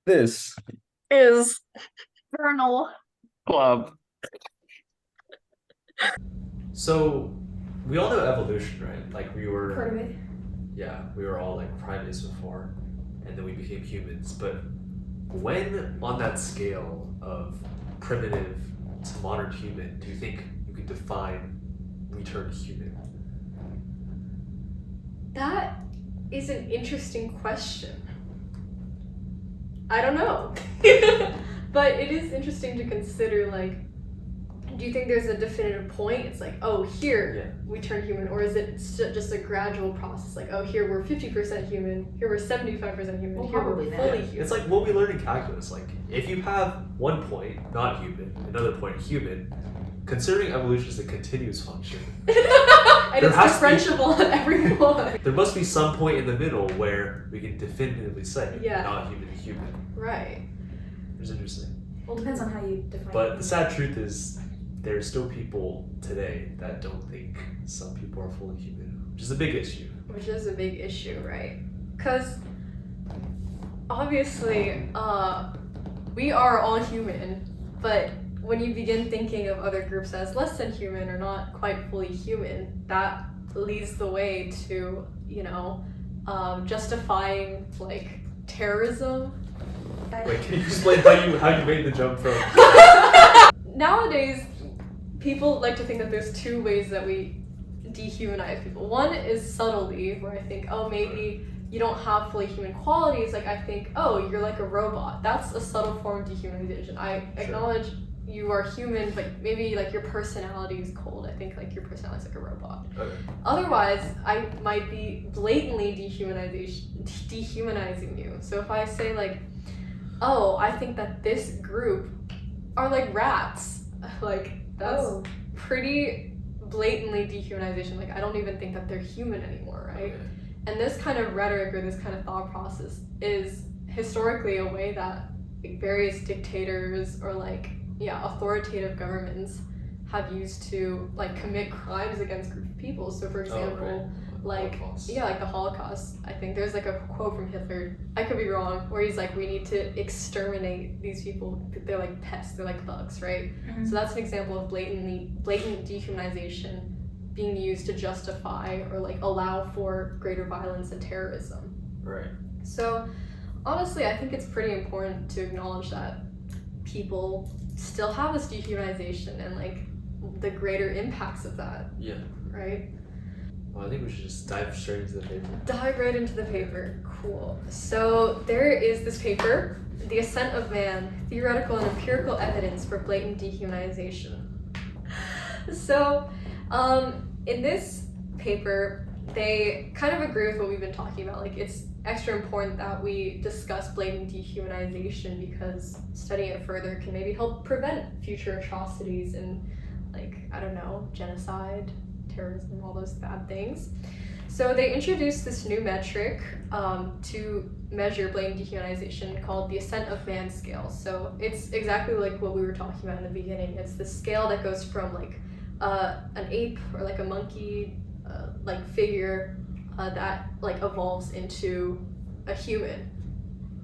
This is Journal club. So we all know evolution, right? Like we were, Part of it. yeah, we were all like primates before, and then we became humans. But when on that scale of primitive to modern human, do you think you could define we turned human? That is an interesting question. I don't know. But it is interesting to consider, like, do you think there's a definitive point? It's like, oh, here we turn human, or is it just a gradual process? Like, oh, here we're 50% human, here we're 75% human, Well, here we're probably fully that. human. It's like what we learned in calculus. Like if you have one point not human, another point human, considering evolution is a continuous function, and there it's has to be- differentiable at every point. there must be some point in the middle where we can definitively say Yeah. not human to human. Right. It's interesting. Well, it depends on how you define But it. the sad truth is, there's still people today that don't think some people are fully human, which is a big issue. Which is a big issue, right? Because obviously, we are all human, but when you begin thinking of other groups as less than human or not quite fully human, that leads the way to, justifying like terrorism. Wait, can you explain how you made the jump from? Nowadays, people like to think that there's two ways that we dehumanize people. One is subtly, where I think, oh, maybe you don't have fully human qualities. Like, I think, oh, you're like a robot. That's a subtle form of dehumanization. I acknowledge you are human, but maybe like your personality is cold. I think like your personality is like a robot. Okay. Otherwise, I might be blatantly dehumanizing you. So if I say like, oh, I think that this group are like rats, like that's pretty blatantly dehumanization. Like I don't even think that they're human anymore, right? Okay. And this kind of rhetoric or this kind of thought process is historically a way that like, various dictators or authoritative governments have used to like commit crimes against groups of people. So for example, Holocaust. like the Holocaust. I think there's like a quote from Hitler, I could be wrong, where he's like, we need to exterminate these people. They're like pests, they're like bugs, right? Mm-hmm. So that's an example of blatant dehumanization being used to justify or like allow for greater violence and terrorism. Right. So honestly, I think it's pretty important to acknowledge that people still have this dehumanization and like the greater impacts of that. Yeah. Right? Well, I think we should just dive straight into the paper. Dive right into the paper. Cool. So there is this paper, The Ascent of Man, Theoretical and Empirical Evidence for Blatant Dehumanization. So in this paper, they kind of agree with what we've been talking about. Like it's extra important that we discuss blatant dehumanization because studying it further can maybe help prevent future atrocities and genocide, terrorism, all those bad things. So they introduced this new metric to measure blatant dehumanization called the Ascent of Man scale. So it's exactly like what we were talking about in the beginning. It's the scale that goes from like an ape or like a monkey like figure that like evolves into a human.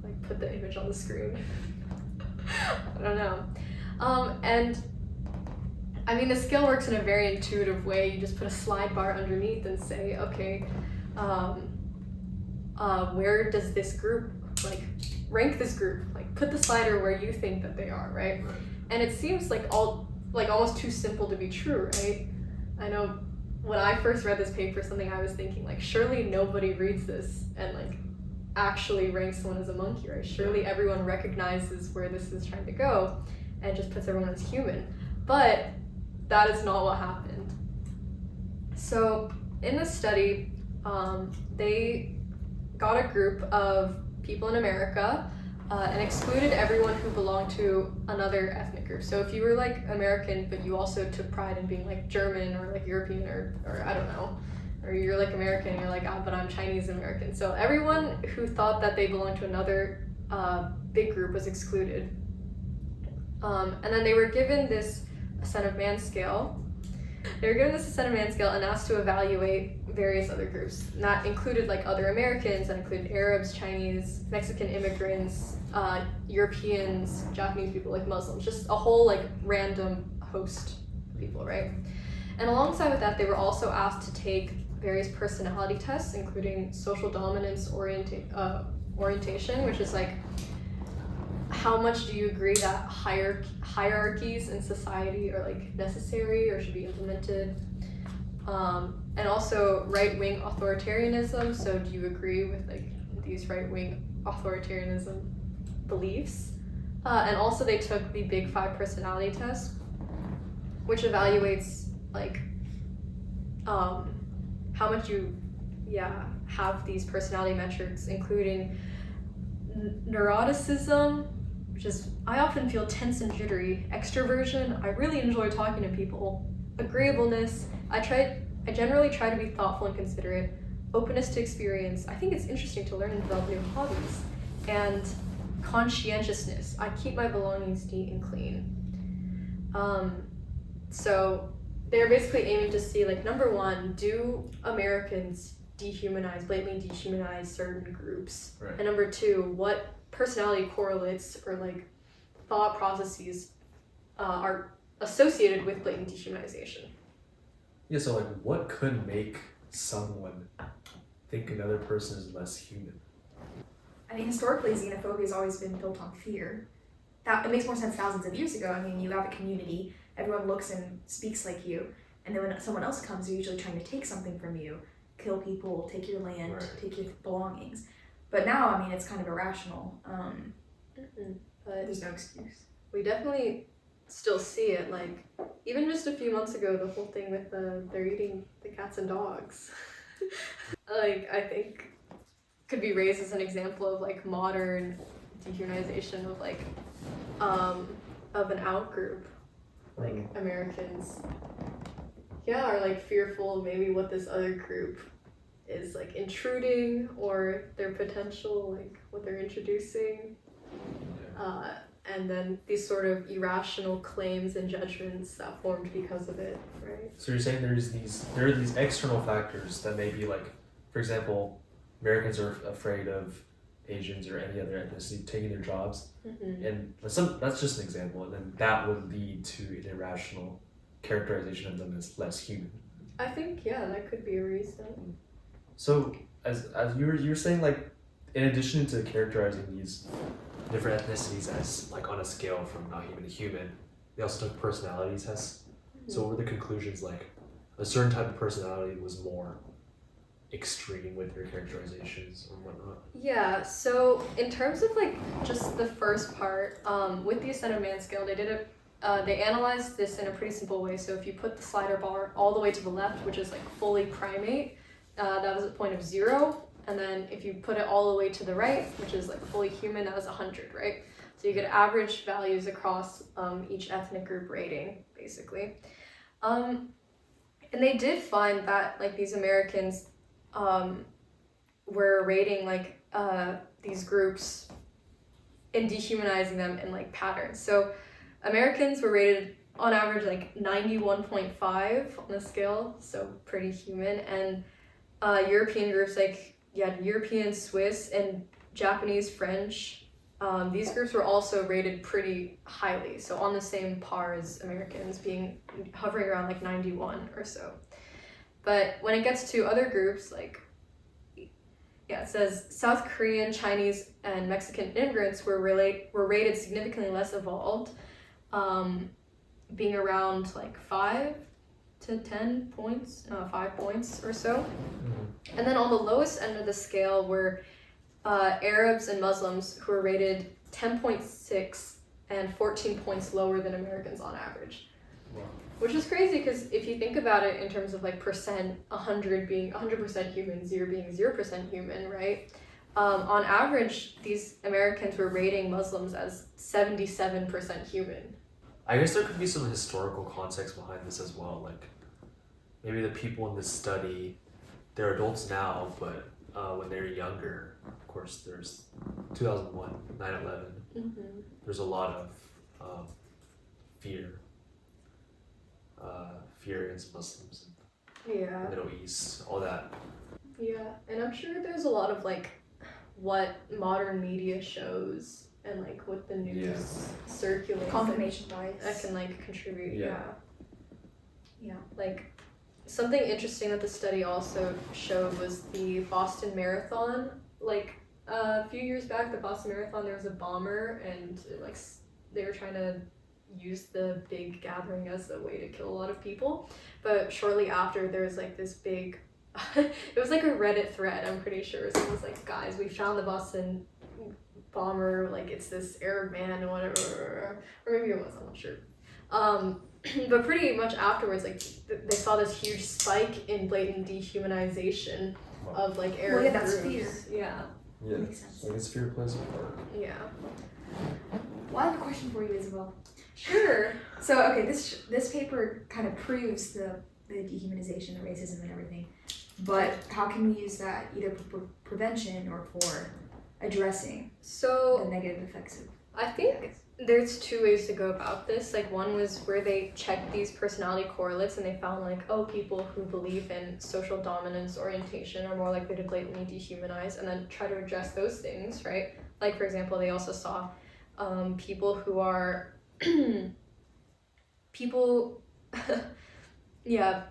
Like put the image on the screen. I don't know. And I mean, the scale works in a very intuitive way. You just put a slide bar underneath and say, okay, where does this group, like, rank this group? Like, put the slider where you think that they are, right? And it seems like almost too simple to be true, right? I know when I first read this paper, something I was thinking, like, surely nobody reads this and, like, actually ranks someone as a monkey, right? Surely everyone recognizes where this is trying to go and just puts everyone as human. But that is not what happened. So in this study, they got a group of people in America and excluded everyone who belonged to another ethnic group. So if you were like American, but you also took pride in being like German or like European or I don't know, or you're like American and you're like, but I'm Chinese American. So everyone who thought that they belonged to another big group was excluded. And then they were given this Ascent of Man scale, They were given this ascended man scale and asked to evaluate various other groups. And that included like other Americans, that included Arabs, Chinese, Mexican immigrants, Europeans, Japanese people, like Muslims, just a whole like random host of people, right? And alongside with that, they were also asked to take various personality tests, including social dominance orientation, which is like how much do you agree that hierarchies in society are like necessary or should be implemented, and also right-wing authoritarianism. So do you agree with like these right-wing authoritarianism beliefs? And also they took the Big Five personality test, which evaluates like how much you have these personality metrics, including neuroticism, which is I often feel tense and jittery, extroversion, I really enjoy talking to people, agreeableness, I generally try to be thoughtful and considerate, openness to experience, I think it's interesting to learn and develop new hobbies, and conscientiousness, I keep my belongings neat and clean. So they're basically aiming to see, like, number one, do Americans blatantly dehumanize certain groups? Right. And number two, what personality correlates or like thought processes are associated with blatant dehumanization? Yeah, so like what could make someone think another person is less human? I mean, historically, xenophobia has always been built on fear. It makes more sense thousands of years ago. I mean, you have a community, everyone looks and speaks like you, and then when someone else comes, they're usually trying to take something from you, kill people, take your land, Right. take your belongings. But now, I mean, it's kind of irrational. But There's no excuse. we definitely still see it, like even just a few months ago, the whole thing with they're eating the cats and dogs. Like I think could be raised as an example of like modern dehumanization of like of an out group, like Americans are like fearful of maybe what this other group is like intruding or their potential, like what they're introducing, and then these sort of irrational claims and judgments that formed because of it, right? So you're saying there are these external factors that may be like, for example, Americans are afraid of Asians or any other ethnicity taking their jobs, and that's just an example, and then that would lead to an irrational characterization of them as less human. I think that could be a reason. So as you're saying, like in addition to characterizing these different ethnicities as like on a scale from not human to human, they also took personality tests. So what were the conclusions, like a certain type of personality was more extreme with their characterizations and whatnot? Yeah, so in terms of like just the first part, with the ascended man scale, they analyzed this in a pretty simple way. So if you put the slider bar all the way to the left, which is like fully primate, that was a point of 0. And then if you put it all the way to the right, which is like fully human, that was 100, right? So you get average values across each ethnic group rating, basically. And they did find that like these Americans were rating like these groups and dehumanizing them in like patterns. So Americans were rated on average like 91.5 on the scale, so pretty human, and European groups like European, Swiss, and Japanese, French, these groups were also rated pretty highly, so on the same par as Americans, hovering around like 91 or so. But when it gets to other groups, like it says South Korean, Chinese, and Mexican immigrants were rated significantly less evolved, being around like 5 to 10 points, 5 points or so. And then on the lowest end of the scale were Arabs and Muslims, who were rated 10.6 and 14 points lower than Americans on average. Wow. Which is crazy because if you think about it in terms of like percent, 100 being 100% human, 0 being 0% human, right? On average, these Americans were rating Muslims as 77% human. I guess there could be some historical context behind this as well. Like maybe the people in this study, they're adults now, but when they were younger, of course, there's 2001, 9/11. There's a lot of fear fear against Muslims Yeah. in the Middle East, all that. Yeah, and I'm sure there's a lot of like what modern media shows and like what the news circulates Confirmation bias. that can like contribute. Yeah. Yeah. Like something interesting that the study also showed was the Boston Marathon. Like a few years back, the Boston Marathon, there was a bomber and like they were trying to use the big gathering as a way to kill a lot of people. But shortly after, there was like this big it was like a Reddit thread, I'm pretty sure. So it was like, guys, we found the Boston bomber, like it's this Arab man or whatever, or maybe it was, I'm not sure. But pretty much afterwards, like they saw this huge spike in blatant dehumanization of like Arab Well, yeah, that's groups. fear. Yeah. Yeah, Makes sense. so I guess fear plays a part. Yeah. Well, I have a question for you, Isabel. Sure. So, okay, this paper kind of proves the dehumanization, the racism, and everything. But how can we use that either for prevention or for addressing the So negative effects of I think there's two ways to go about this. Like one was where they checked these personality correlates and they found like, oh, people who believe in social dominance orientation are more likely to blatantly dehumanize, and then try to address those things, right? Like for example, they also saw people who are people yeah,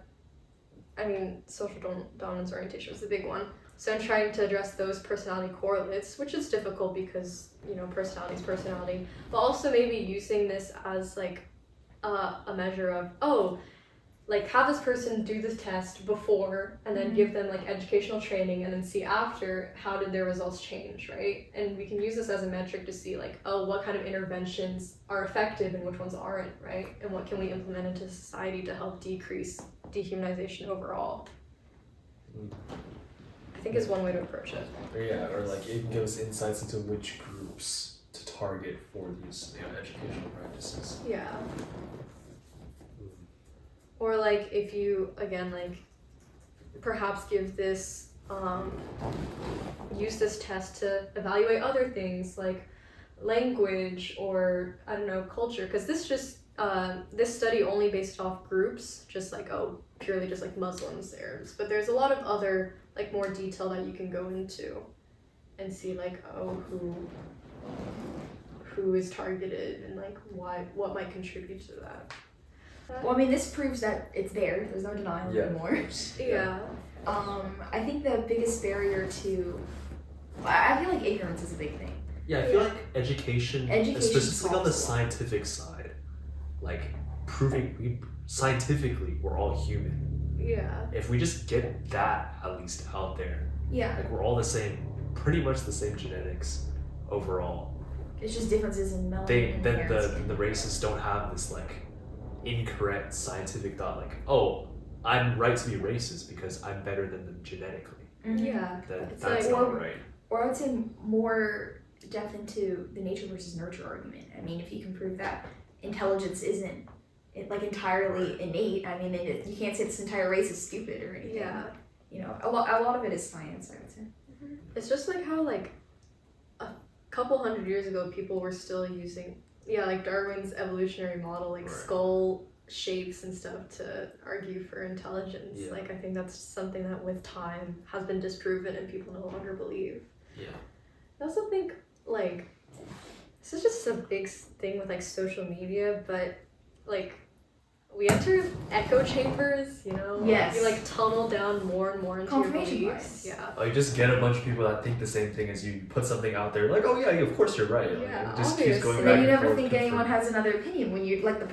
I mean social dominance orientation was the big one. So I'm trying to address those personality correlates, which is difficult because, you know, personality is personality, but also maybe using this as like a measure of, oh, like have this person do this test before and then give them like educational training and then see after how did their results change, right? And we can use this as a metric to see like, oh, what kind of interventions are effective and which ones aren't, right? And what can we implement into society to help decrease dehumanization overall? I think is one way to approach it. Or like it gives insights into which groups to target for these educational practices. Yeah. Or like if you again like perhaps give this use this test to evaluate other things like language or I don't know, culture, because this just this study only based off groups, just like purely just like Muslims, Arabs, but there's a lot of other like more detail that you can go into and see like who is targeted and like what might contribute to that. Well, I mean, this proves that it's there. There's no denial anymore. Yeah. I think the biggest barrier to, I feel like ignorance is a big thing. Yeah, I feel like education specifically on the solves a lot. scientific side, like proving scientifically we're all human. Yeah. If we just get that at least out there, Yeah, like we're all the same, pretty much the same genetics overall. it's just differences in melanin and hair and skin. The racists don't have this like incorrect scientific thought like, oh, I'm right to be racist because I'm better than them genetically. Mhm. Yeah. That's like- not right. Or I would say more depth into the nature versus nurture argument. I mean, if you can prove that intelligence isn't like entirely innate, I mean, you can't say this entire race is stupid or anything. Yeah. You know, a lot of it is science, I would say. It's just like how like a couple hundred years ago people were still using like Darwin's evolutionary model, like Right. skull shapes and stuff to argue for intelligence. Yeah. Like I think that's something that with time has been disproven and people no longer believe. Yeah. I also think like this is just a big thing with like social media, but like we enter echo chambers, you know? Yes. You like tunnel down more and more into your Confirmation beliefs. bias. Yeah. Oh, you just get a bunch of people that think the same thing as you. You put something out there, like, oh yeah, of course you're right. Like, Yeah, it just keeps obviously. going And back then you and never forth, think anyone confirm. has another opinion when you're like the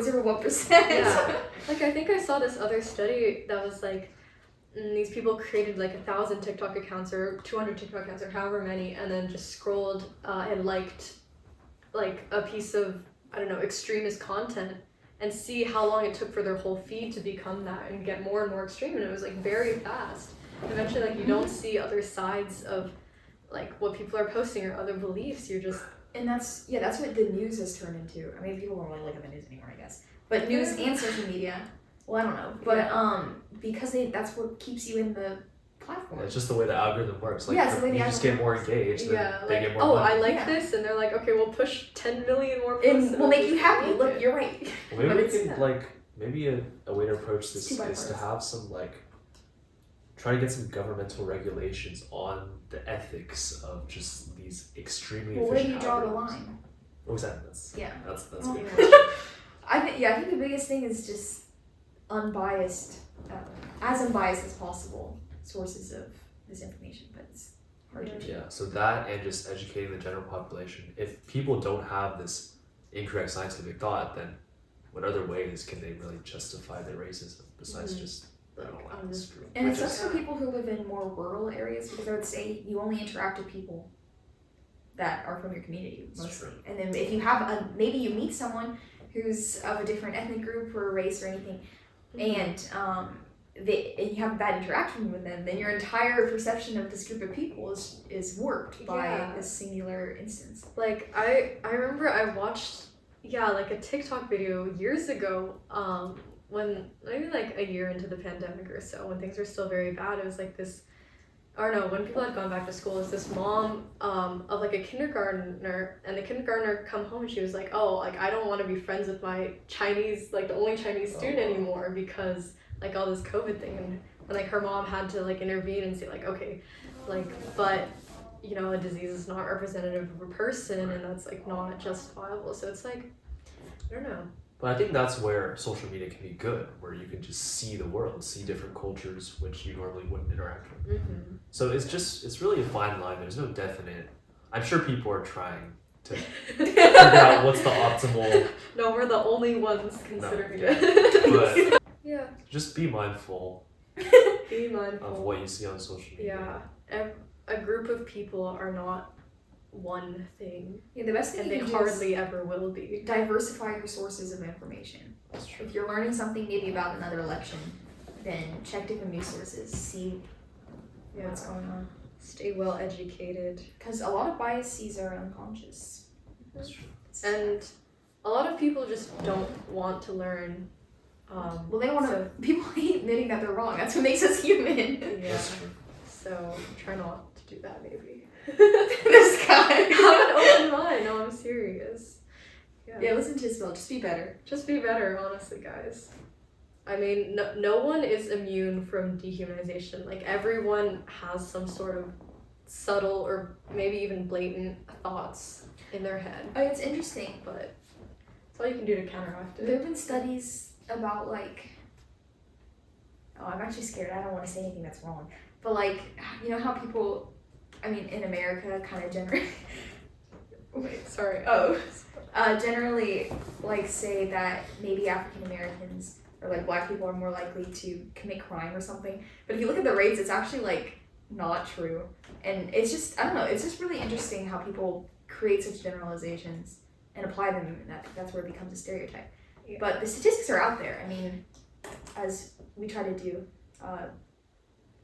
0.001%. Yeah. Like I think I saw this other study that was like these people created like 1,000 TikTok accounts or 200 TikTok accounts or however many, and then just scrolled and liked like a piece of, I don't know, extremist content and see how long it took for their whole feed to become that and get more and more extreme, and it was like very fast. Eventually, like you don't see other sides of like what people are posting or other beliefs. You're just And that's what the news has turned into. I mean, people don't really look at the news anymore, I guess. But news and social media, well, I don't know. But because that's what keeps you in the platform. Yeah, it's just the way the algorithm works. Like, Yeah, it's the way the you just get algorithm more works. engaged, then yeah, they like get more oh, money. I like Yeah. this, and they're like, okay, we'll push 10 million more posts. And we'll make you happy. Like Look, it. you're right. Well, maybe But we it's- can like maybe a way to approach this Too is to bipartisan. have some like try to get some governmental regulations on the ethics of just these extremely Well, where do efficient you draw the algorithms. line? What was that? That's Yeah. that's a Well, good yeah. question. I think the biggest thing is just unbiased, as unbiased as possible sources of this information, but it's hard to achieve. Yeah, so that and just educating the general population. If people don't have this incorrect scientific thought, then what other ways can they really justify their racism besides just I don't like this group? And it Which sucks is- for people who live in more rural areas because I would say you only interact with people that are from your community That's mostly. true. And then if you have maybe you meet someone who's of a different ethnic group or race or anything, and you have a bad interaction with them, then your entire perception of this group of people is warped by Yeah. this singular instance. Like I remember I watched like a TikTok video years ago, when maybe like a year into the pandemic or so, when things were still very bad. It was like this, or no, when people had gone back to school, it was this mom of like a kindergartner, and the kindergartner come home and she was like, oh, like I don't want to be friends with my Chinese, like the only Chinese student anymore because like all this COVID thing, and like her mom had to like intervene and say like, okay, like but you know, a disease is not representative of a person, and that's like not justifiable. So it's like, I don't know. But I think that's where social media can be good, where you can just see the world, see different cultures which you normally wouldn't interact with. Mm-hmm. So it's really a fine line. There's no definite. I'm sure people are trying to figure out what's the optimal. No, we're the only ones considering yeah. it. But Yeah. just be mindful Be of mindful. what you see on social media. Yeah. A group of people are not one thing, Yeah, the best thing and you they can do is hardly ever will be. diversify your sources of information. That's true. If you're learning something maybe about another election, then check different news sources, see what's going on. Stay well educated. Because a lot of biases are unconscious. That's true. And a lot of people just don't want to learn. Well, they don't want to. People hate admitting that they're wrong. That's what makes us human. Yeah. That's true. So try not to do that, maybe. This guy. Have an open mind. No, I'm serious. Yeah, listen to Isabel. Just be better. Just be better, honestly, guys. I mean, no one is immune from dehumanization. Like, everyone has some sort of subtle or maybe even blatant thoughts in their head. Oh, it's interesting. But it's all you can do to counteract There it. have been studies about like. Oh, I'm actually scared. I don't want to say anything that's wrong. But like, you know how people, I mean, in America, kind of generally. Wait, sorry. Generally, like, say that maybe African Americans or like black people are more likely to commit crime or something. But if you look at the rates, it's actually like not true. And it's just, I don't know, it's just really interesting how people create such generalizations and apply them, and that's where it becomes a stereotype. Yeah. But the statistics are out there. I mean, as we try to do,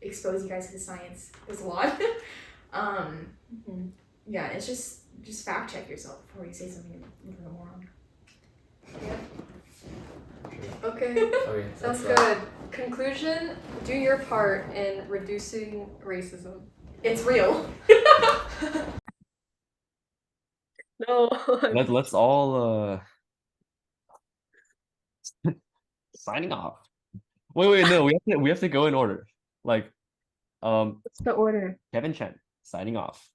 expose you guys to the science. There's a lot. Yeah, it's just fact check yourself before you say something and look like a moron. Okay, Okay. sounds that's, good. Conclusion, do your part in reducing racism. It's real. No. Let's all signing off. Wait, no, we have to go in order. Like, What's the order? Kevin Chen signing off.